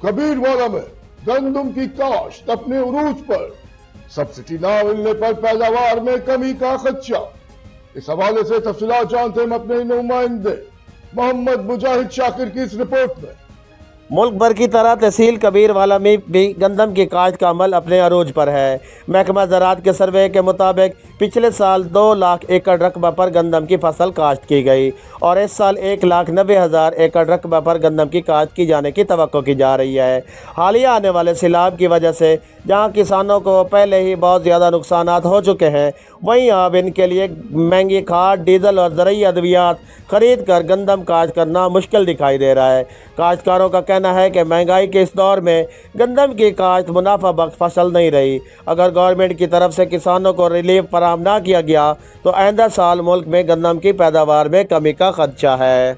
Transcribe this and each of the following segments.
कबीरवाला में गंदम की काश्त अपने उरूज पर, सब्सिडी ना मिलने पर पैदावार में कमी का खदशा। इस हवाले से तफसीलात जानते हैं अपने नुमाइंदे मोहम्मद मुजाहिद शाकिर की इस रिपोर्ट में। मुल्क भर की तरह तहसील कबीरवाला में भी गंदम की काश्त का अमल अपने अरूज पर है। महकमा ज़राअत के सर्वे के मुताबिक पिछले साल 2 लाख एकड़ रकबा पर गंदम की फसल काश्त की गई और इस साल 1,90,000 एकड़ रकबा पर गंदम की काश्त की जाने की तवक्को की जा रही है। हालिया आने वाले सैलाब की वजह से जहां किसानों को पहले ही बहुत ज़्यादा नुकसानात हो चुके हैं, वहीं अब इनके लिए महंगी खाद, डीजल और ज़रूरी अद्वियात खरीद कर गंदम काश्त करना मुश्किल दिखाई दे रहा है। काश्तकारों का कहना है कि महंगाई के इस दौर में गंदम की काश्त मुनाफा बख्श फसल नहीं रही। अगर गवर्नमेंट की तरफ से किसानों को रिलीफ फराहम ना किया गया तो आइंदा साल मुल्क में गंदम की पैदावार में कमी का खदशा है।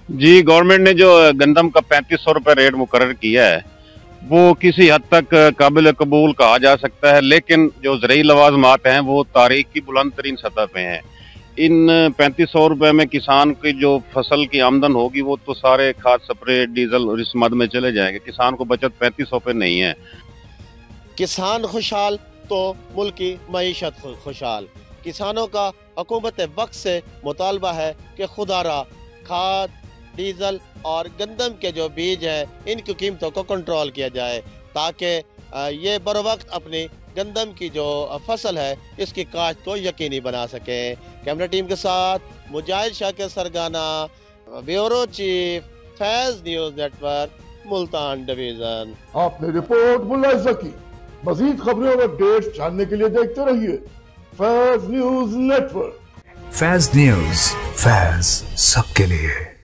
जी, गवर्नमेंट ने जो गंदम का 3500 रुपये रेट मुकर्रर किया है वो किसी हद तक काबिल कबूल कहा जा सकता है, लेकिन जो ज़रूरी लवाजमात हैं वो तारीख की बुलंद तरीन सतह पे हैं। इन 3500 रुपये में किसान की जो फसल की आमदन होगी वो तो सारे खाद, स्प्रे, डीजल और इस मद में चले जाएंगे। किसान को बचत 3500 पे नहीं है। किसान खुशहाल तो मुल्क की मईशत खुशहाल। किसानों का हुकूमत वक्त से मुतालबा है कि खुदारा खाद, डीजल और गंदम के जो बीज हैं इनकी कीमतों को कंट्रोल किया जाए ताकि ये बर वक्त अपनी गंदम की जो फसल है इसकी काश्त को यकीनी बना सके। कैमरा टीम के साथ Mujahid Shakir Sargana, bureau chief, Faiz news network, Multan division. आपने रिपोर्ट मुलाहिजा की। मजीद खबरें और अपडेट्स जानने के लिए देखते रहिए Faiz news network. Faiz news, Faiz सबके लिए।